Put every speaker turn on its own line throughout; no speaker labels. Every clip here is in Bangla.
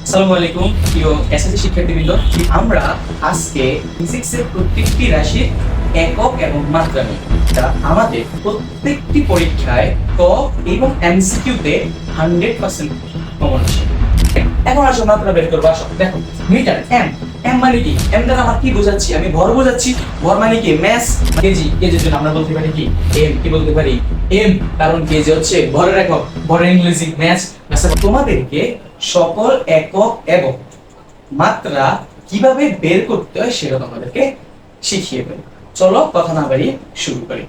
আসসালামু আলাইকুম প্রিয় এসএসসি শিক্ষার্থীবৃন্দ। আমরা আজকে ফিজিক্সের প্রত্যেকটি রাশির একক এবং মাত্রা নিয়ে যা আমাদের প্রত্যেকটি পরীক্ষায় ক এবং এমসিকিউতে 100% কমন আসে। এখন আসো মাত্রা বের করবো। আসো দেখো, মিটার এম। এম মানে কি? এম দ্বারা আমার কি বোঝাচ্ছি? আমি ভর বোঝাচ্ছি। ভর মানে কি? ম্যাস। কেজি, কেজির জন্য আমরা বলতে পারি কি? এম। কি বলতে পারি? এম। কারণ কেজি হচ্ছে ভরের একক, ভরের ইংরেজি ম্যাস। তোমাদেরকে সকল একক এবং মাত্রা কিভাবে বের করতে হয় সেটা তোমাদেরকে শিখিয়ে দেব। চলো কথা না বাড়িয়ে শুরু করি।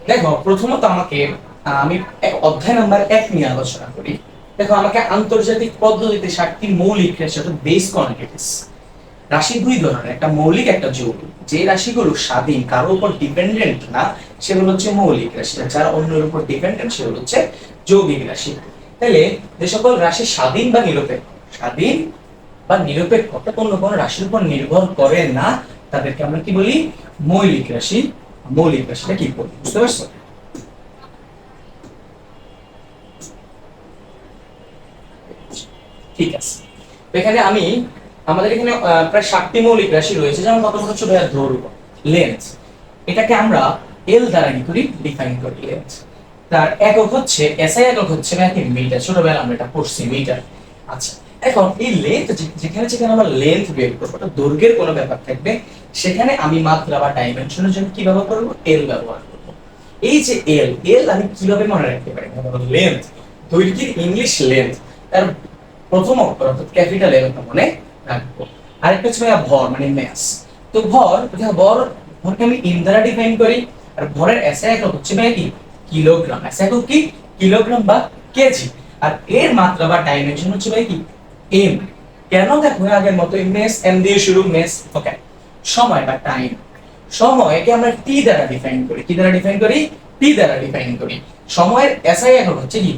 দেখো, প্রথমত আমাকে আমি অধ্যায় নাম্বার 1 নিয়ে আলোচনা করি। দেখো, আমাকে আন্তর্জাতিক পদ্ধতিতে 7টি মৌলিক রাশি অর্থাৎ বেস কোয়ান্টিটিস। রাশি দুই ধরনের, একটা মৌলিক একটা যৌগিক। যে রাশিগুলো স্বাধীন, কারোর উপর ডিপেন্ডেন্ট না, সেগুলো হচ্ছে মৌলিক রাশি। যারা অন্যের উপর ডিপেন্ডেন্ট সেগুলো হচ্ছে যৌগিক রাশি। তাহলে যে সকল রাশি স্বাধীন বা নিরপেক্ষ, স্বাধীন বা নিরপেক্ষ অর্থাৎ অন্য কোনো রাশির উপর নির্ভর করে না, তাদেরকে আমরা কি বলি? মৌলিক রাশি। মৌলিক রাশিটা কি বলি বুঝতে পারছো? ঠিক আছে। এখানে আমাদের এখানে প্রায় 7টি মৌলিক রাশি রয়েছে। যেমন প্রথম হচ্ছে ভাইয়া দৈর্ঘ্য, লেন্থ। এটাকে আমরা এল দ্বারা কি করি? ডিফাইন করি লেন্থ। তার একক হচ্ছে এসআই একক হচ্ছে নাকি মিটার। ছোটবেলা আমরা এটা পড়ছি মিটার। আচ্ছা, এখন এই লেন্থ যেখানে যেখানে আমরা লেন্থ বের করবো, ওটা দৈর্ঘ্যের কোনো ব্যাপার থাকবে, সেখানে আমি মাত্রা বা ডাইমেনশনের জন্য কি ব্যবহার করব? এল ব্যবহার করব। এই যে এল, এল আমি কিভাবে মনে রাখতে পারি? লেন্থ, দৈর্ঘ্যের ইংলিশ লেন্থ, তার প্রথম অক্ষর অর্থাৎ ক্যাপিটাল এল মনে রাখবো। আরেকটা হচ্ছে ভর মানে ম্যাস। তো ভরকে আমি ইন দ্বারা ডিফাইন করি। আর ভরের এসআই একক হচ্ছে কি? কিলোগ্রাম। এসআই একক কি? কিলোগ্রাম বা কেজি। আর এর মাত্রা বা ডাইমেনশন হচ্ছে কি? এম। কেন? দেখো, আগের মতো মেস, এম দিয়ে শুরু, মেস। ওকে। সময় বা টাইম, সময়কে আমরা টি দ্বারা ডিফাইন করি। কি দ্বারা ডিফাইন করি? টি দ্বারা ডিফাইন করি। সময়ের এসআই একক হচ্ছে কি?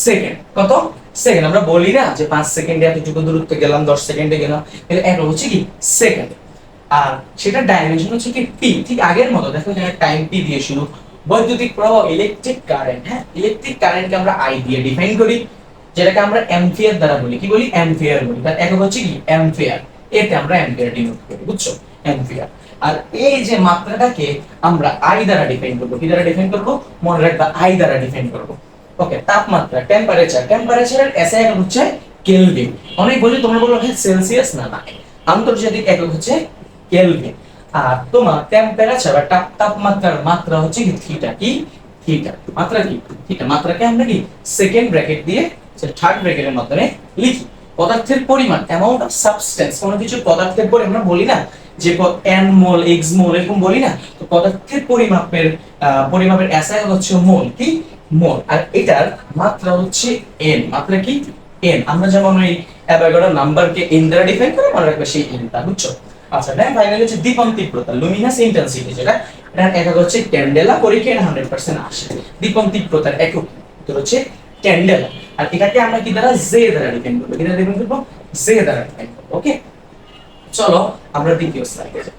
সেকেন্ড। কত? সেকেন্ড। আমরা বলি না যে 5 সেকেন্ডে এতটুকু দূরত্ব গেলাম, 10 সেকেন্ডে গেলাম, এর একক হচ্ছে কি? সেকেন্ড। আর সেটা ডাইমেনশন হচ্ছে কি? টি। ঠিক আগের মতো দেখো, এখানে টাইম টি দিয়ে শুরু। বৈদ্যুতিক প্রবাহ, ইলেকট্রিক কারেন্ট। হ্যাঁ, ইলেকট্রিক কারেন্টকে আমরা আই দিয়ে ডিফাইন করি, যেটাকে আমরা অ্যাম্পিয়ার দ্বারা বলি। কি বলি? অ্যাম্পিয়ার বলি। তার একক হচ্ছে কি? অ্যাম্পিয়ার। এতে আমরা অ্যাম্পিয়ার ডিনোট করি, বুঝছো? অ্যাম্পিয়ার। আর এই যে মাত্রাটাকে আমরা আই দ্বারা ডিফাইন করব। কি দ্বারা ডিফাইন করব? মনে রাখবা, আই দ্বারা ডিফাইন করব। ওকে। তাপমাত্রা, টেম্পারেচার, টেম্পারেচারের এসআই একক হচ্ছে কেলভিন। অনেক বলি, তোমরা বলো হ্যাঁ সেলসিয়াস, না না, আন্তর্জাতিক একক হচ্ছে কেলভিন। আর তোমার টেম্পারেচার বা তাপমাত্রার মাত্রা হচ্ছে কি? থিটা। কি? থিটা। মাত্রা কি? থিটা। মাত্রাকে আমরা কি? সেকেন্ড ব্র্যাকেট দিয়ে থার্ড ব্র্যাকেটের মাধ্যমে লিখি। পদার্থের পরিমাণ, অ্যামাউন্ট অফ সাবস্টেন্স, কোনো কিছু পদার্থের পরে আমরা বলি না যে এন মোল, এক্স মোল, এরকম বলি না? তো পদার্থের পরিমাপের এসআই হচ্ছে মোল। কি? মোল। আর এটার মাত্রা হচ্ছে এন। মাত্রা কি? এন। আমরা যেমন ওই অ্যাভোগাড্রো নাম্বারকে এন দ্বারা ডিফাইন করি, মনে রাখবে সেই এনটা, বুঝছো? আচ্ছা, দেন ফাইনালি হচ্ছে দীপন তীব্রতা, লুমিনাস ইন্টেন্সিটি, যেটা এটার একক হচ্ছে ক্যান্ডেলা। পরীক্ষায় 100% আসে। দীপন তীব্রতার একক উত্তর হচ্ছে ক্যান্ডেলা। আর এটাকে আমরা কি দ্বারা? জে দ্বারা ডিফাইন করব। কি দ্বারা ডিফাইন করব? জে দ্বারা ডিফাইন করব। ওকে, চলো আমরা দ্বিতীয় স্লাইডে যাই।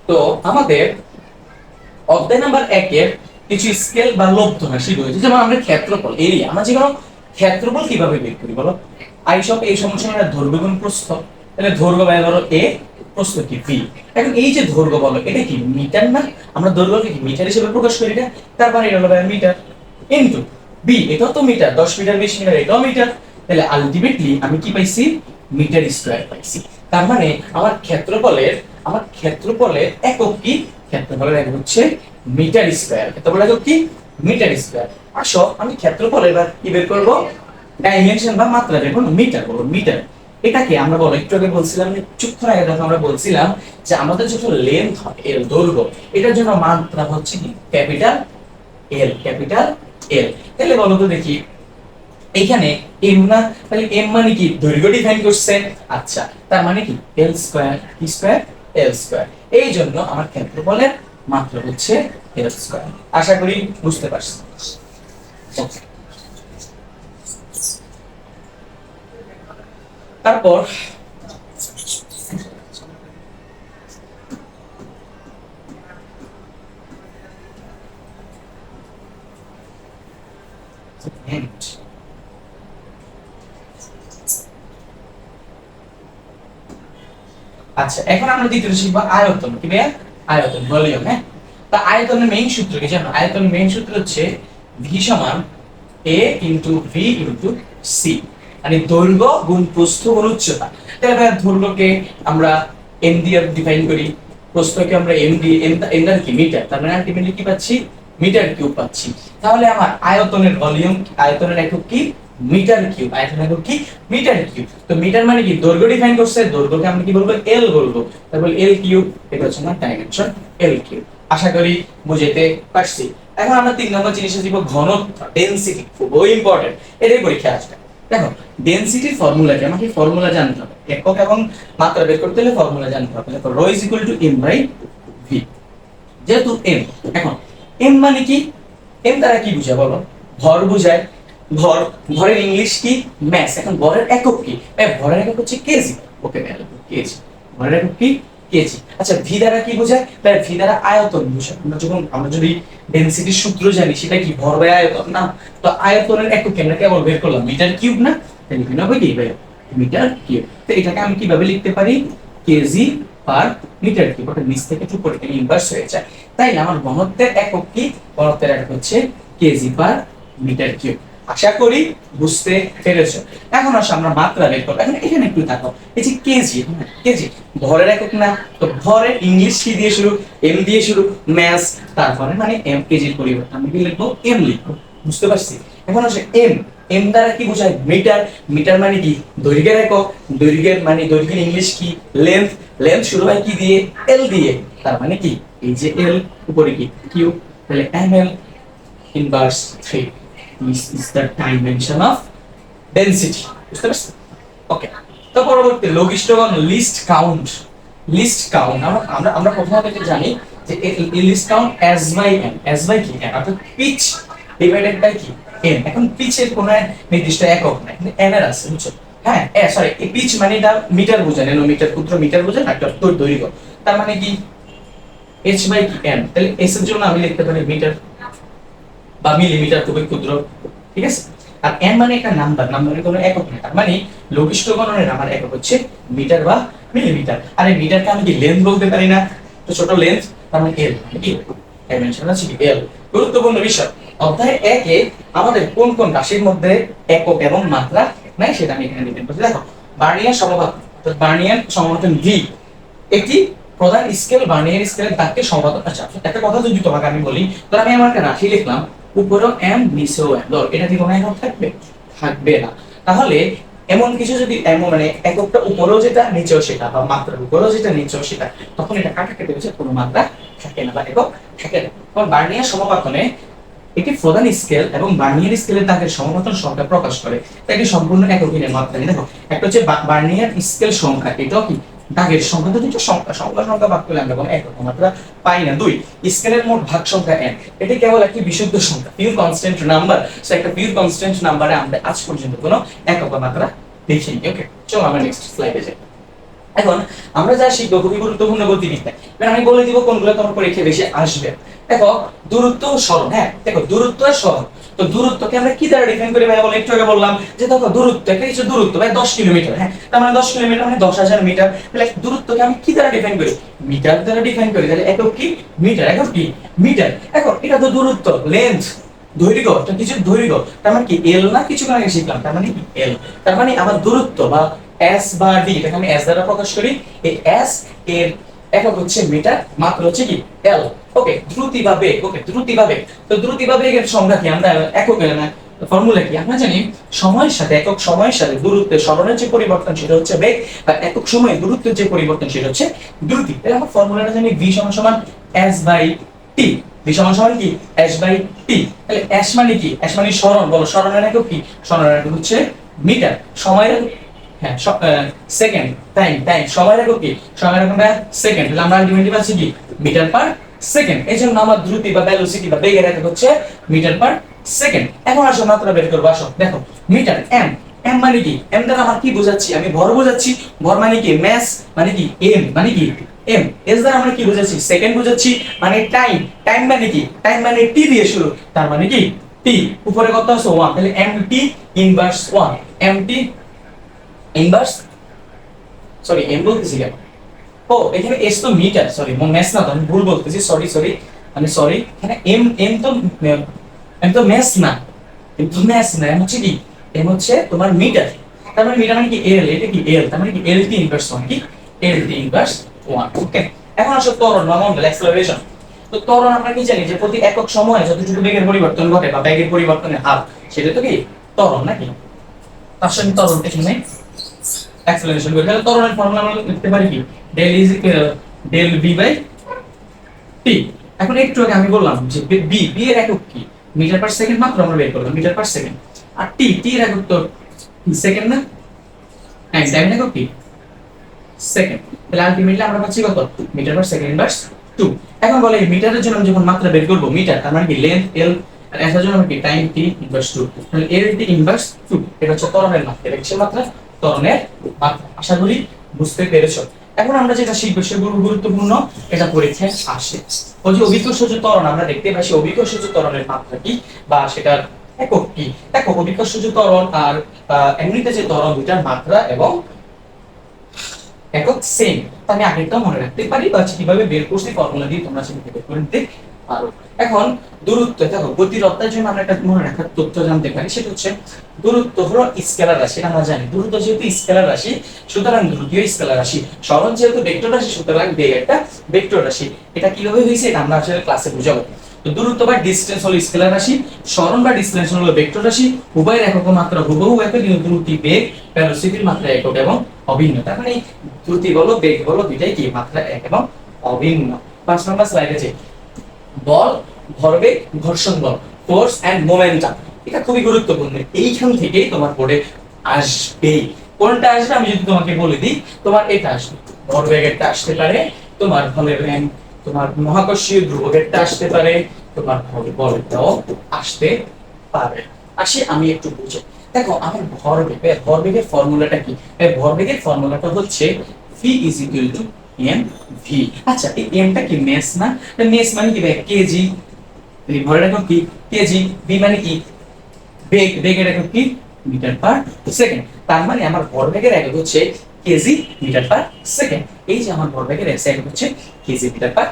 তো আমাদের অধ্যায় নাম্বার 1 এর কিছু স্কেল বা লব্ধ রাশি রয়েছে। যেমন আমরা ক্ষেত্রফল, এরিয়া। আমরা যেকোনো ক্ষেত্রফল কিভাবে বের করি বলো? আই সব এই সমস্যা মানে দৈর্ঘ্য গুণ প্রস্থ। তাহলে দৈর্ঘ্য বাই ধরো এ, প্রস্থ কি? ভি। এখন এই যে দৈর্ঘ্য বলো, এটা কি মিটার না? আমরা দৈর্ঘ্যকে কি মিটার হিসেবে প্রকাশ করি না? তারপর এটা হলো মিটার ইনটু বি। এটাও তো মিটার, 10 মিটার 20 মিটার, এটাও মিটার। তাহলে আলটিমেটলি আমি কি পাইছি? মিটার স্কয়ার পাইছি। তার মানে আমার ক্ষেত্রফলের একক কি? ক্ষেত্রফলের একক হচ্ছে মিটার স্কয়ার। ক্ষেত্রফলের একক কি? Metre square. আসো আমি ক্ষেত্রফলের এবার কি বের করব? ডাইমেনশন বা মাত্রা বের করব। মিটার বলবো, মিটার। এটাকে আমরা বলো, একটু আগে বলছিলাম, চুক্ষণ আগে দেখো আমরা বলছিলাম যে আমাদের যখন লেন্থ হয় এল, দৈর্ঘ্য, এটার জন্য মাত্রা হচ্ছে কি? ক্যাপিটাল এল। ক্যাপিটাল এল। তাহলে বলো তো দেখি, এইখানে এম না? তাহলে এম মানে কি? দৈর্ঘ্য ডিফাইন করছে। আচ্ছা, তার মানে কি? এল স্কয়ার। কি স্কয়ার? এল স্কয়ার। এই জন্য আমার ক্ষেত্রফলের মাত্রা হচ্ছে এল স্কয়ার। আশা করি বুঝতে পারছি। তারপর আচ্ছা, এখন আমরা দ্বিতীয়টা শিখবো আয়তন। কি ভাইয়া? আয়তন, ভলিউম। হ্যাঁ, তা আয়তনের মেইন সূত্র কি জানো? আয়তনের মেইন সূত্র হচ্ছে ভি সমান এ ইনটু ভি ইনটু সি, মানে দৈর্ঘ্য গুণ প্রস্থ গুণ উচ্চতা। তাহলে ভাইয়া দৈর্ঘ্যকে আমরা এম দিয়ে ডিফাইন করি, প্রস্থকে আমরা এম দিয়ে, এম দ্বারা কি মিটার, তার মানে আলটিমেটলি কি পাচ্ছি? মিটার কিউব পাচ্ছি। তাহলে আমার আয়তনের ভলিউম, আয়তনের একক কি? Metre cube. আয়তনের একক কি? Metre cube. তো মিটার মানে কি? দৈর্ঘ্য ডিফাইন করছে, দৈর্ঘ্যকে আমরা কি বলবো? এল বলবো। তারপর এল কিউব, এটা হচ্ছে আমার ডাইমেনশন এল কিউব। আশা করি বুঝতে পারছি। এখন আমরা 3 নম্বর জিনিসে দিব ঘনত্ব, ডেনসিটি। খুবই ইম্পর্টেন্ট, এটাই পরীক্ষা আসবে। দেখো, ডেনসিটির ফর্মুলা কি? আমাকে ফর্মুলা জানতে হবে। একক এবং মাত্রা বের করতে হলে ফর্মুলা জানতে হবে। দেখো, rho is equal to M by V. যেহেতু এম, এখন এম মানে কি? এম দ্বারা কি বুঝায় বলো? ভর বুঝায়। ভর, ভরের ইংলিশ কি? ম্যাস। এখন ভরের একক কি? ভরের একক হচ্ছে কেজি। ওকে, কেজি। ভরের একক কি? কেজি। আচ্ছা, ভি দ্বারা কি বোঝায়? ভি দ্বারা আয়তন বোঝায়। আমরা যদি ডেনসিটির সূত্র জানি, সেটা কি? ভর বাই আয়তন না? তো আয়তনের একক আমরা কেবল বের করলাম মিটার কিউব না? তাহলে কি হবে? কি ভাই? Metre cube. তো এটাকে আমি কিভাবে লিখতে পারি? KG per metre cube. ওটা নিচ থেকে উপরে ইনভার্স হয়ে যায়। তাই আমার ঘনত্বের একক কি? ঘনত্বের একক হচ্ছে কেজি পার মিটার কিউব। আশা করি বুঝতে পেরেছো। এখন আসো আমরা মাত্রা বের করব। এখন এখানে একটু দেখো, এই যে কেজি, কেজি ভরের একক না? তো ভরের ইংলিশ কি দিয়ে শুরু? এম দিয়ে শুরু, ম্যাস। তারপরে মানে এম, কেজির পরিবর্তে আমি কি লিখবো? এম লিখবো। বুঝতে পারছি? এখন আসে এম, এম দ্বারা কি বোঝায়? মিটার। মিটার মানে কি? দৈর্ঘ্যের একক। দৈর্ঘ্যের মানে দৈর্ঘ্যের ইংলিশ কি? লেন্থ। লেন্থ শুরু হয় কি দিয়ে? এল দিয়ে। তার মানে কি? এই যে এল, উপরে কি? কিউ। তাহলে M L inverse 3, this is the dimension of density. বুঝতে পারছেন? ওকে, তো পরবর্তী লঘিষ্ঠগণ, লিস্ট কাউন্ট। লিস্ট কাউন্ট আমরা আমরা প্রথমত এটা জানি যে least count S by N. S by কি? এন, অর্থাৎ পিচ ডিভাইডেড বাই কি? এন। এখন পিচের কোনো নির্দিষ্ট একক নাই, কিন্তু এন এর আছে, বুঝছো? হ্যাঁ, সরি, এই পিচ মানে এটা মিটার বোঝায়, ন্যানোমিটার, ক্ষুদ্র মিটার বোঝায়, একটা দৈর্ঘ্য। তার মানে কি? এইচ বাই কি? এন। তাহলে এস এর জন্য আমি লিখতে পারি মিটার বা মিলিমিটার, খুবই ক্ষুদ্র। ঠিক আছে? আর এন মানে একটা নাম্বার, নাম্বারের কোনো একক নেই। তার মানে লঘিষ্ঠ গণনের আমার একক হচ্ছে মিটার বা মিলিমিটার। আর এই মিটারকে আমি কি লেন্থ বলতে পারি না? তো ছোট লেন্থ, তার মানে এল। কি ডাইমেনশন আছে? কি এল। গুরুত্বপূর্ণ বিষয়, অধ্যায় 1 এ আমাদের কোন কোন রাশির মধ্যে একক এবং মাত্রা নাই সেটা আমি এখানে ডিফাইন করছি। দেখো, বার্নিয়ার সমবাহু, তো বার্নিয়ার সমবর্তন ভি একটি প্রধান স্কেল। বার্নিয়ার স্কেলের দাগকে সমাধান। আচ্ছা, একটা কথা যদি তোমাকে আমি বলি, তো আমি আমার একটা রাশি লিখলাম, উপরেও এম নিচেও এম, ধর এটা কি কোনো একক থাকবে? থাকবে না। তাহলে এমন কিছু যদি এমন মানে এককটা উপরেও যেটা নিচেও সেটা, বা মাত্রার উপরেও যেটা নিচেও সেটা, তখন এটা কাটা কেটে গেছে, কোনো মাত্রা থাকে না বা একক থাকে না। কারণ বার্নিয়ার সমপাতনে একটি প্রধান স্কেল এবং বার্নিয়ার স্কেলের দাগের সমপতন সংখ্যা প্রকাশ করে। তাই এটি সম্পূর্ণ এককের মাত্রা। দেখো, একটা হচ্ছে বার্নিয়ার স্কেল সংখ্যা, এটাও কি দাগের সংখ্যা। তো দুটো সংখ্যা, সংখ্যা ভাগ করলে আমরা কোনো একক মাত্রা পাই না। 2, স্কেলের মোট ভাগ সংখ্যা n, এটি কেবল একটি বিশুদ্ধ সংখ্যা, পিওর কনস্ট্যান্ট নাম্বার। সো একটা পিওর কনস্ট্যান্ট নাম্বারে আমরা আজ পর্যন্ত কোনো একক মাত্রা দেখিনি। ওকে, চলো আমরা নেক্সট স্লাইডে যাই। এখন আমরা যা শিখবো খুবই গুরুত্বপূর্ণ গতিবিদ্যা। এবার আমি বলে দিব কোনগুলো তোমার পরীক্ষায় বেশি আসবে। দেখো, দূরত্ব ও সরণ। হ্যাঁ, দেখো, দূরত্ব আর সরণ। তো দূরত্বকে আমরা কি দ্বারা ডিফাইন করি ভাই? বলে একটু আগে বললাম যে দেখো, দূরত্ব একটা কিছু দূরত্ব ভাই 10 কিলোমিটার। হ্যাঁ, তার মানে 10 কিলোমিটার মানে 10,000 মিটার। তাহলে দূরত্বকে আমি কি দ্বারা ডিফাইন করি? মিটার দ্বারা ডিফাইন করি। তাহলে একক কি? মিটার। একক কি? মিটার। এখন এটা তো দূরত্ব, লেন্থ, দৈর্ঘ্য, এটা কিছু দৈর্ঘ্য। তার মানে কি এল না? কিছু আগে শিখলাম, তার মানে কি এল। তার মানে আমার দূরত্ব বা এস বা ডি, এটাকে আমি এস দ্বারা প্রকাশ করি। এই এস এর একক হচ্ছে মিটার, মাত্রা হচ্ছে কি? এল। ওকে, দ্রুতি বা বেগ। ওকে, দ্রুতি বা বেগ। তো দ্রুতি বা বেগের সংজ্ঞা কি? আমরা একক না, ফর্মুলা কি? আমরা জানি সময়ের সাথে, একক সময়ের সাথে দূরত্বের সরণের যে পরিবর্তন সেটা হচ্ছে বেগ, বা একক সময়ে দূরত্বের যে পরিবর্তন সেটা হচ্ছে দ্রুতি। তাহলে আমরা ফর্মুলাটা জানি v সমান s বাই t। v সমান কি? s by t। তাহলে s মানে কি? s মানে সরণ। বলো, সরণের একক কি? সরণের একক হচ্ছে মিটার। সময়ের একক, হ্যাঁ, সেকেন্ড। Time, time. সময়ের একক কি? সময়ের একক সেকেন্ড। তাহলে আমরা আলটিমেটলি পাচ্ছি কি? Metre per second. এই জন্য আমার দ্রুতি বা ভেলোসিটি বা বেগের একক হচ্ছে মিটার পার সেকেন্ড। এখন আসো মাত্রা বের করবো। আসো, দেখো, মিটার এম। এম মানে কি? এম দ্বারা আমার কি বোঝাচ্ছি? আমি ভর বোঝাচ্ছি। ভর মানে কি? ম্যাস মানে কি? এম মানে কি? এম। এস দ্বারা আমরা কি বোঝাচ্ছি? সেকেন্ড বোঝাচ্ছি। মানে টাইম। টাইম মানে কি? টাইম মানে টি দিয়ে শুরু, তার মানে কি? টি। উপরে কত আছে? 1। তাহলে M T inverse 1। M T inverse, sorry M বলতেছি কেন? ও এখানে এস তো মিটার, সরি মেস না, তো আমি ভুল বলতেছি, সরি সরি, আমি সরি। এখানে এম এম তো এম তো মেস না, এম তো মেস না, এম হচ্ছে কি, এম হচ্ছে তোমার মিটার। তার মানে মিটার মানে কি এল, এটা কি এল, তার মানে কি এল টি ইনভার্স ওয়ান, কি এল টি ইনভার্স ওয়ান। ওকে, এখন আসলে ত্বরণ বা মন্ডল অ্যাক্সেলারেশন। তো ত্বরণ আমরা কি জানি যে প্রতি একক সময়ে যতটুকু বেগের পরিবর্তন ঘটে বা বেগের পরিবর্তনের হার, সেটা তো কি ত্বরণ নাকি। তার সঙ্গে ত্বরণ এখানে অ্যাক্সেলারেশন করি, তাহলে ত্বরণের ফর্মুলা আমরা লিখতে পারি কি del is del V by T. এখন একটু আগে আমি বললাম যে বি বি এর একক কি মিটার পার সেকেন্ড, মাত্র আমরা বের করলাম মিটার পার সেকেন্ড। আর টি টি এর একক তো সেকেন্ড না, টাইম টাইম একক কি সেকেন্ড। তাহলে আলটিমেটলি আমরা পাচ্ছি কত মিটার পার সেকেন্ড ইনভার্স 2। এখন বলে মিটারের জন্য আমি যখন মাত্রা বের করব মিটার, তার মানে কি লেন্থ এল, আর এটার জন্য আমি কি টাইম টি ইনভার্স 2, তাহলে এল টি ইনভার্স 2 এটা হচ্ছে ত্বরণের মাত্রা, এটা কিসের মাত্রা ত্বরণের মাত্রা। আশা করি বুঝতে পেরেছো। এখন আমরা যেটা শিখবো সেগুলো গুরুত্বপূর্ণ, এটা পরীক্ষায় আসে। ওই যে অভিকর্ষজ ত্বরণ আমরা দেখতে পাচ্ছি, অভিকর্ষজ ত্বরণের মাত্রা কি বা সেটার একক কি। দেখো অভিকর্ষজ ত্বরণ আর এমনিতে যে ত্বরণ দুটার মাত্রা এবং একক সেম, আমি আগেরটা মনে রাখতে পারি বা কিভাবে বের করছি ফর্মুলা দিয়ে তোমরা সেটা বের করে নিতে পারো। এখন দূরত্ব, দেখো গতিরত্তার জন্য আমরা একটা মনে রাখার তথ্য জানতে পারি, সেটা হচ্ছে দূরত্ব হলো স্কেলার রাশি, আমরা জানি দূরত্ব যেহেতু স্কেলার রাশি সুতরাং দ্রুতিও স্কেলার রাশি, সরণ যেহেতু ভেক্টর রাশি সুতরাং বেগ একটা ভেক্টর রাশি। এটা কিভাবে হয়েছে এটা আমরা আসলে ক্লাসে বুঝাবো। তো দূরত্ব বা ডিসটেন্স হলো স্কেলার রাশি, সরণ বা ডিসটেন্স হলো ভেক্টর রাশি, উভয়ের একক মাত্রা হুবহু একই, কিন্তু দ্রুতি বেগ ভেলোসিটির মাত্রা একক এবং অভিন্ন। তার মানে দ্রুতি বলো বেগ বলো দুইটাই কি মাত্রা এক এবং অভিন্ন। 5 নম্বর স্লাইড আছে বল, ভরবেগ, ঘর্ষণ বল, ফোর্স এন্ড মোমেন্টাম। এটা খুবই গুরুত্বপূর্ণ, এইখান থেকেই তোমার বোর্ডে আসবে। কোনটা আসবে আমি যদি তোমাকে বলে দিই, তোমার এটা আসবে, ভরবেগেরটা আসতে পারে, তোমার তোমার মহাকর্ষীয় ধ্রুবকেরটা আসতে পারে, তোমার বলটাও আসতে পারে। আসি আমি একটু বুঝে, দেখো আমার ভরবেগের ফর্মুলাটা কি। ভরবেগের ফর্মুলাটা হচ্ছে V is equal to M V. আচ্ছা এই এমটা কি মেস না, মেস মানে কি কেজি, ভরের একক কি কেজি, ভি মানে কি বেগ, বেগের একক কি মিটার পার সেকেন্ড। তার মানে আমার ভরবেগের একক হচ্ছে কেজি মিটার পার সেকেন্ড। এই যে আমার ভরবেগের একক হচ্ছে কেজি মিটার পার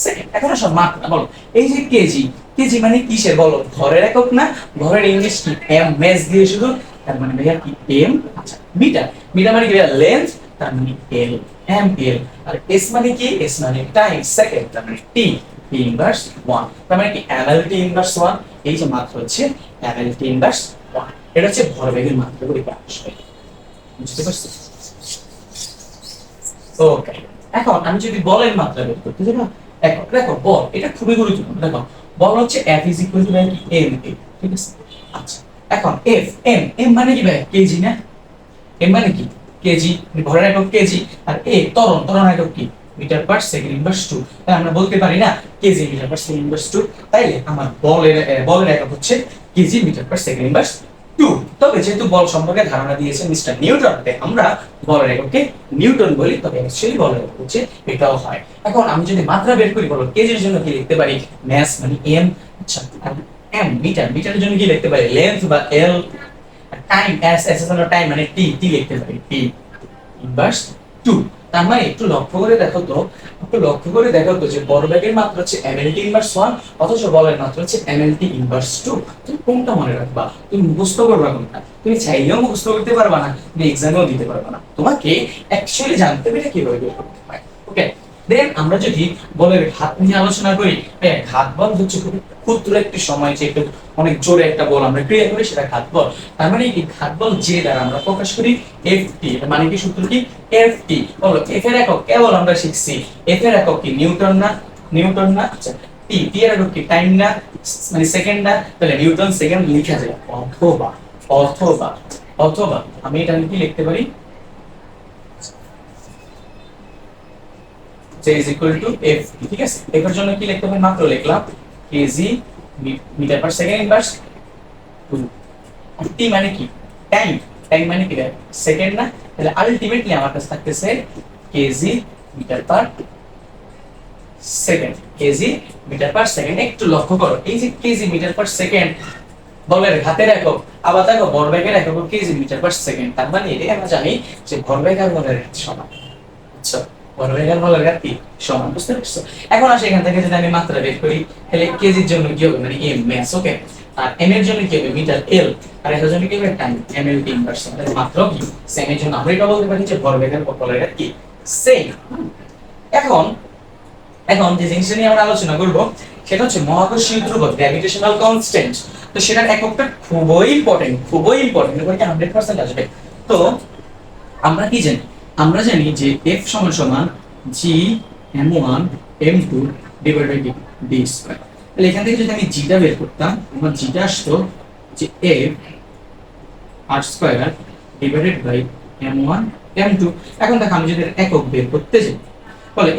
সেকেন্ড। এখন আসলে মাত্রা বলো, এই যে কেজি, কেজি মানে কিসের বলো, ভরের একক না, ভরের ইংলিশ কি এম, মেস দিয়ে শুধু, তার মানে ভাইয়া কি এম। আচ্ছা মিটার, মিটার মানে কি ভাইয়া লেন্থ, তার মানে এল, এম এল। আর এস মানে কি, এস মানে টাইম, সেকেন্ড, তার মানে টি, টি ইনভার্স 1, তার মানে কি এমএল টি ইনভার্স 1। এই যে মাত্রা হচ্ছে এমএল টি ইনভার্স 1, এটা হচ্ছে ভরবেগের মাত্রা করে আসবে। বুঝতে পারছো? ওকে, এখন আমি যদি বলের মাত্রা বের করতে যাই না, দেখো বল এটা খুবই গুরুত্বপূর্ণ। দেখো বল হচ্ছে F ইজ ইকুয়াল টু কি এম এ, ঠিক আছে। আচ্ছা এখন F এম, এম মানে কি ভাই কেজি না, এম মানে কি কেজি, ভরের একক কেজি, আর এ ত্বরণ, ত্বরণ একক কি মিটার পার সেকেন্ড ইনভার্স 2। তাই আমরা বলতে পারি না KG metre per second inverse 2, তাইলে আমার বলের একক হচ্ছে KG metre per second inverse 2। তবে যেহেতু বল সম্পর্কে ধারণা দিয়েছেন মিস্টার নিউটন, তাই আমরা বলের এককে নিউটন বলি, তবে অ্যাকচুয়ালি বলের একক হচ্ছে এটাও হয়। এখন আমি যদি মাত্রা বের করি বলো কেজির জন্য কি লিখতে পারি ম্যাস মানে এম। আচ্ছা এম, মিটার, মিটারের জন্য কি লিখতে পারি লেন্থ বা এল। টাইম এস, এস এর জন্য টাইম মানে টি, টি লিখতে পারি টি ইনভার্স 2। তার মানে একটু লক্ষ্য করে দেখো তো, একটু লক্ষ্য করে দেখো তো যে ভরবেগের মাত্রা হচ্ছে mlt ইনভার্স 1, অথচ বলের মাত্রা হচ্ছে mlt ইনভার্স 2। তুমি কোনটা মনে রাখবা, তুমি মুখস্থ করবা কোনটা, তুমি চাইলেও মুখস্থ করতে পারবা না, তুমি এক্সামেও দিতে পারবা না, তোমাকে অ্যাকচুয়ালি জানতে হবে এটা কিভাবে বের করতে হয়। ওকে, দেন আমরা যদি বলের ঘাত নিয়ে আলোচনা করি, ঘাত বল হচ্ছে খুব ক্ষুদ্র একটি সময় যে একটু অনেক জোরে একটা বল আমরা ক্রিয়া করি সেটা ঘাত বল। তার মানে এই ঘাত বল যে দ্বারা আমরা প্রকাশ করি এফটি, এটা মানে কি সূত্র কি এফটি। বলো এফ এর একক কেবল আমরা শিখছি, এফ এর একক কি নিউটন না, নিউটন না। আচ্ছা টি, টি এর একক কি টাইম না, মানে সেকেন্ড না, তাহলে নিউটন সেকেন্ড লেখা যায়। অথবা অথবা অথবা আমি এটা কি লিখতে পারি J is equal to F, ঠিক আছে। F এর জন্য কি লিখতে হবে মাত্র লিখলাম KG metre per second inverse 2। আর T মানে কি টাইম, টাইম মানে কি সেকেন্ড না, তাহলে আলটিমেটলি আমার কাছে থাকতেছে KG metre per second, KG metre per second. একটু লক্ষ্য করো এই যে কেজি মিটার পার সেকেন্ড বলের ঘাতের একক, আবার দেখো ভরবেগের একক কেজি মিটার পার সেকেন্ড। তার মানে এটা আমরা জানি যে ভরবেগ আর বলের সমান। আচ্ছা ভরবেগের বর্গের কি সমান, বুঝতে পারছো? এখন আসে এখান থেকে যদি আমি মাত্রা বের করি তাহলে কেজির জন্য কি হবে মানে এম ম্যাস, ওকে, আর এম এর জন্য কি হবে মিটার এল, আর এর জন্য কি হবে time M L T inverse, তাহলে মাত্রা কি সেম, এর জন্য আমরা এটা বলতে পারি যে ভরবেগের বর্গের কি সেম। এখন এখন যে জিনিসটা নিয়ে আমরা আলোচনা করব সেটা হচ্ছে মহাকর্ষীয় ধ্রুবক গ্র্যাভিটেশনাল কনস্ট্যান্ট। তো সেটার এককটা খুবই ইম্পর্টেন্ট, খুবই ইম্পর্টেন্ট, এটা 100% আসবে। তো আমরা কি জানি, আমরা জানি যে f সমান সমান g m1 m2 divided by d square. তাহলে এখান থেকে যদি আমি g টা বের করতাম, আমার g টা আসতো যে f r square divided by m1 m2। এখন দেখো আমি যদি এর একক বের করতে যাই, বলে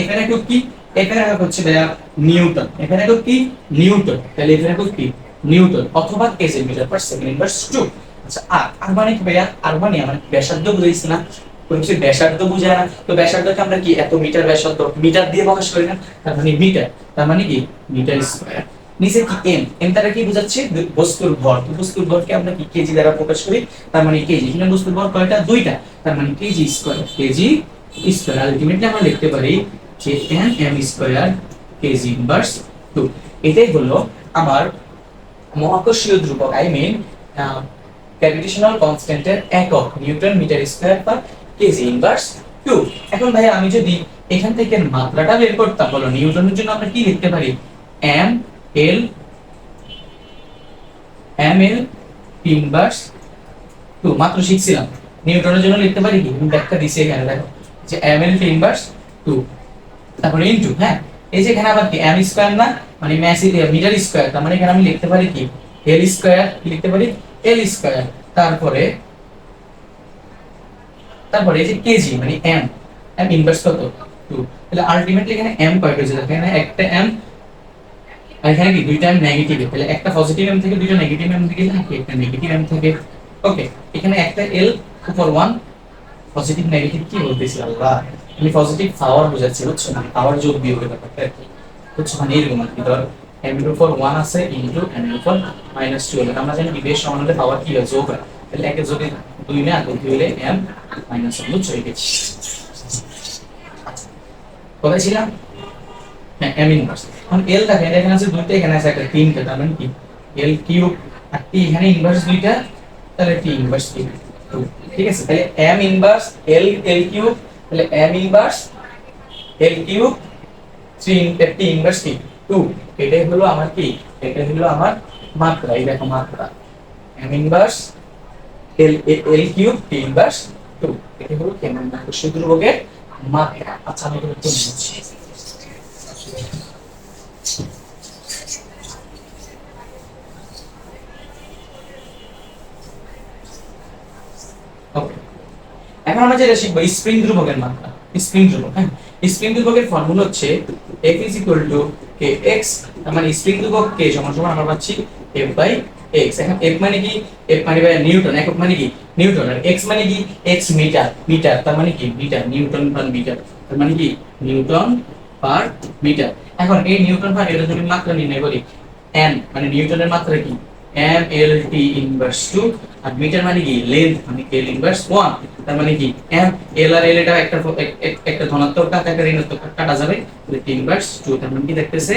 f এর একক কি, f এর একক হচ্ছে ভাইয়া নিউটন, f এর একক কি নিউটন, তাহলে f এর একক কি নিউটন অথবা KG metre per second inverse 2। আচ্ছা আর মানে কি ভাইয়া, আর মানে আমার ব্যাসার্ধ বুঝাইছি না, কোন কিছু ব্যাসার্ধ বুঝায় না, তো ব্যাসার্ধকে আমরা কি এত মিটার ব্যাসার্ধ মিটার দিয়ে প্রকাশ করি না, তার মানে মিটার, তার মানে কি মিটার স্কয়ার। নিচে কি এম, এম দ্বারা কি বোঝাচ্ছে বস্তুর ভর, তো বস্তুর ভরকে আমরা কি কেজি দ্বারা প্রকাশ করি, তার মানে কেজি, এখানে বস্তুর ভর কয়টা দুইটা, তার মানে KG square, KG square. Ultimately আমরা লিখতে পারি যে N M square KG inverse 2। এটাই হলো আমার মহাকর্ষীয় ধ্রুবক, আই মিন গ্র্যাভিটেশনাল কনস্ট্যান্টের একক newton metre square per KG inverse 2। এখন ভাই আমি যদি এখান থেকে মাত্রাটা বের করতাম, বলো নিউটনের জন্য আমরা কি লিখতে পারি, এম এল ইনভার্স 2 মাত্র শিখছিলাম। নিউটনের জন্য লিখতে পারি কি, আমি ব্যাখ্যা দিছি এখানে দেখো যে এম এল ইনভার্স 2, তারপরে ইনটু, হ্যাঁ এই যে এখানে আবার কি এম স্কয়ার না মানে মিটার স্কয়ার, তার মানে এখানে আমি লিখতে পারি কি এল স্কয়ার, লিখতে পারি এল স্কয়ার, তারপরে তারপরে এই যে কেজি মানে এম, এম ইনভার্স কত 2। তাহলে আলটিমেটলি এখানে এম কয়টা হচ্ছে, এখানে একটা এম আর এখানে কি দুইটা এম নেগেটিভ, তাহলে একটা পজিটিভ এম থেকে দুইটা নেগেটিভ এম থেকে নাকি একটা নেগেটিভ এম থেকে, ওকে। এখানে একটা এল উপর 1 পজিটিভ নেগেটিভ কি বলতেছি আল্লাহ, আমি পজিটিভ পাওয়ার বোঝাচ্ছি, বুঝছো না পাওয়ার যোগ বিয়োগের ব্যাপারটা আর কি, বুঝছো মানে এরকম আর কি। ধর m এর উপর 1 আছে ইনটু m এর উপর -2 হলে আমরা জানি বিভেদ সমান হলে পাওয়ার কি হয় যোগ হয়, তাহলে একে যদি 2 না তো 2 হলে m -1, বুঝছো এই কিছু কোথায় ছিলাম, হ্যাঁ m ইনভার্স। এখন l দেখেন এখানে আছে দুইটা, এখানে আছে একটা তিনটা, তার মানে কি l কিউব আর t এখানে ইনভার্স দুইটা, তাহলে t ইনভার্স 2, ঠিক আছে। তাহলে m ইনভার্স l কিউব, তাহলে m inverse l cube 3 t inverse 2, এটাই হলো আমার কি, এটা হলো আমার মাত্রা, এই দেখো মাত্রা m inverse l cube t inverse 2, এটা হলো কেমন মহাকর্ষীয় ধ্রুবকের মাত্রা। আচ্ছা আমি এটা বুঝছি। ওকে, এখন আমরা যেটা শিখবো স্প্রিং ধ্রুবকের মাত্রা, স্প্রিং ধ্রুবক, হ্যাঁ স্প্রিং ধ্রুবকের ফর্মুলা হচ্ছে F kx, মানে স্প্রিং ধ্রুবক k সমান সমান আমরা পাচ্ছি F বাই x। এখন F মানে কি, F মানে ভাই নিউটন, একক মানে কি নিউটন, আর x মানে কি x মিটার, মিটার তার মানে কি মিটার, নিউটন পার মিটার তার মানে কি নিউটন পার মিটার। এখন এই নিউটন পার এটা যদি মাত্রা নির্ণয় করি, n মানে নিউটনের মাত্রা কি m l t ইনভার্স 2, আর মিটার মানে কি লেন্থ মানে l ইনভার্স 1, তার মানে কি m l আর l এটা একটা ধনাত্মক কাটা একটা ঋণাত্মক কাটা যাবে, তাহলে t ইনভার্স 2, তার মানে কি দেখতেছে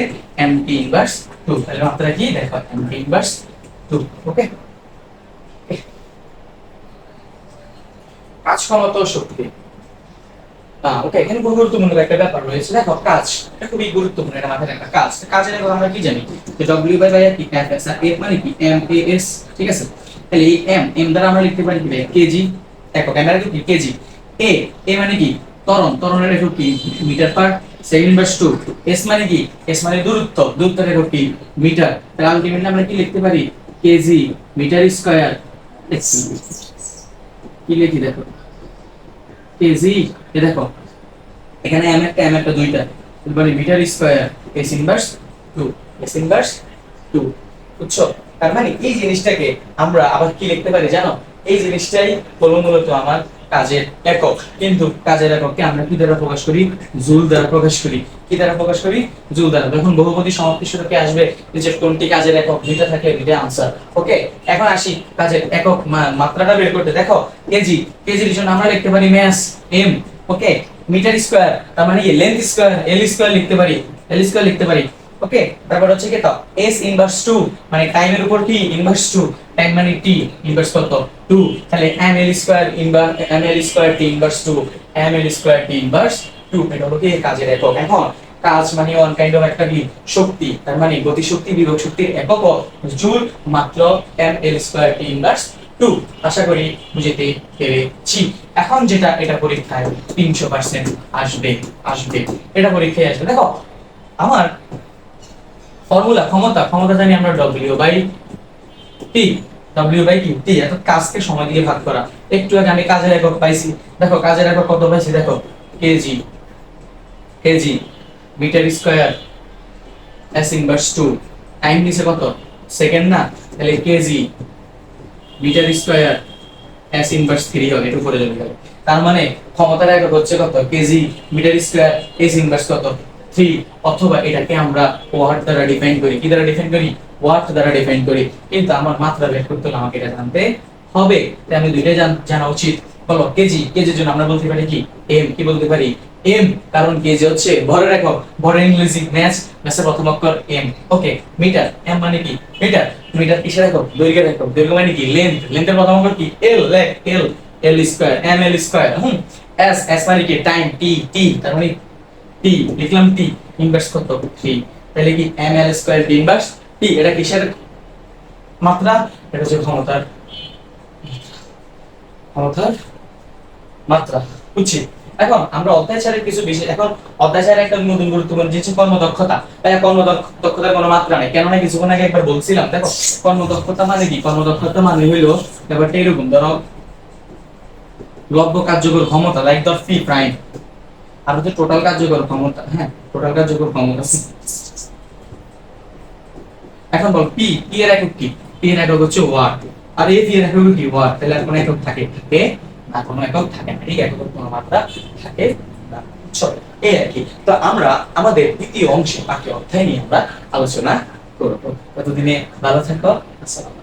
m t ইনভার্স 2, তাহলে মাত্রা কি দেখো m t ইনভার্স 2, ওকে। কাজ ক্ষমতা ও শক্তি, ওকে এখানে খুব গুরুত্বপূর্ণ একটা ব্যাপার রয়েছে, দেখো কাজ এটা খুবই গুরুত্বপূর্ণ, এটা মাথায় রাখা কাজ, কাজের কথা আমরা কি জানি যে w বাই কি f s, আর f মানে কি m a s, ঠিক আছে। তাহলে এই m দ্বারা আমরা লিখতে পারি কি ভাই কেজি, একক m এর কি কেজি, a মানে কি ত্বরণ, ত্বরণের একক কি metre per second inverse 2, s মানে কি s মানে দূরত্ব, দূরত্বের একক কি মিটার, তাহলে আলটিমেটলি আমরা কি লিখতে পারি কেজি মিটার স্কয়ার, কি লিখি দেখো কেজি, এ দেখো এখানে m একটা দুইটা, মানে metre square s inverse 2, s inverse 2, বুঝছো। তার মানে এই জিনিসটাকে আমরা আবার কি লিখতে পারি জানো, এই জিনিসটাই হলো মূলত আমার কাজের একক, কিন্তু কাজের এককে আমরা কি দ্বারা প্রকাশ করি, জুল দ্বারা প্রকাশ করি, কি দ্বারা প্রকাশ করি জুল দ্বারা। যখন বহুপদী সমাপ্তি সূচকে আসবে যে কোনটি কাজের একক দুইটা থাকে দুইটা आंसर, ওকে। এখন আসি কাজের একক মাত্রাটা বের করতে, দেখো কেজি, কেজির জন্য আমরা লিখতে পারি ম্যাস m, ওকে। মিটার স্কয়ার তার মানে কি লেন্থ স্কয়ার এল স্কয়ার লিখতে পারি, এল স্কয়ার লিখতে পারি। ওকে, তারপর হচ্ছে কি তো s ইনভার্স 2 মানে টাইমের উপর কি ইনভার্স 2, টাইম মানে t ইনভার্স কত 2, তাহলে ml square inverse ml square t inverse 2, ml square t inverse 2, এটা হলো কি কাজের একক। এখন কাজ মানে ওয়ান কাইন্ড অফ একটা কি শক্তি, তার মানে গতি শক্তি বিভব শক্তির একক জুল, মাত্র ml স্কয়ার t ইনভার্স 2। আশা করি বুঝতে পেরেছি। এখন যেটা এটা পরীক্ষায় 300% আসবে, আসবে এটা পরীক্ষায় আসবে। দেখো আমার ফর্মুলা ক্ষমতা, ক্ষমতা জানি আমরা w by T, w by T, T এত কাজকে সময় দিয়ে ভাগ করা। একটু আগে আমি কাজের একক পাইছি, দেখো কাজের একক কত পাইছি, দেখো KG, KG metre square s inverse 2, time নিছে কত সেকেন্ড না, তাহলে KG metre square s inverse 3 হবে, একটু পরে যাবে। তার মানে ক্ষমতার একক হচ্ছে কত KG metre square s inverse কত 3, অথবা এটাকে আমরা ওয়াট দ্বারা ডিফাইন করি, কি দ্বারা ডিফাইন করি, ওয়াট দ্বারা ডিফাইন করি। কিন্তু আমার মাত্রা বের করতে হলে আমাকে এটা জানতে হবে, তাই আমি দুইটাই জানা উচিত। বলো কেজি, কেজির জন্য আমরা বলতে পারি কি এম, কি বলতে পারি এম, কারণ কেজি হচ্ছে ভরের একক, ভরের ইংরেজি ম্যাথ, ম্যাথের প্রথম অক্ষর এম। ওকে, মিটার, এম মানে কি মিটার, মিটার কিসের একক, দৈর্ঘ্যের একক, দৈর্ঘ্য মানে কি লেন্থ, লেন্থের প্রথম অক্ষর কি এল, লেখ L, L square M L square. S, S মানে কি টাইম, টি, টি তার মানে টি লিখলাম, টি ইনভার্স কত 3, তাহলে কি M L square T inverse T, এটা কিসের মাত্রা, এটা হচ্ছে ক্ষমতার, ক্ষমতার মাত্রা, বুঝছি। এখন আমরা অধ্যায় চারের কিছু বিষয়, এখন অধ্যায় চারের একটা নতুন গুরুত্বপূর্ণ জিনিস কর্মদক্ষতা। তাই কর্মদক্ষতার কোনো মাত্রা নেই, কেননা কিছুক্ষণ আগে একবার বলছিলাম। দেখো কর্মদক্ষতা মানে কি, কর্মদক্ষতা মানে হইলো ব্যাপারটা এরকম, ধরো লব্ধ কার্যকর ক্ষমতা লাইক দর পি প্রাইম, আর হচ্ছে টোটাল কার্যকর ক্ষমতা, হ্যাঁ টোটাল কার্যকর ক্ষমতা। এখন বল পি, পি এর একক কি, পি এর একক হচ্ছে ওয়াট, আর এ পি এর একক কি ওয়াট, তাহলে আর কোনো একক থাকে এ না, কোনো একক থাকে না, এই একক কোনো মাত্রা থাকে না। চলো এই আর কি। তো আমরা আমাদের দ্বিতীয় অংশে বাকি অধ্যায় নিয়ে আমরা আলোচনা করব। ততদিনে ভালো থাকো, আসসালাম।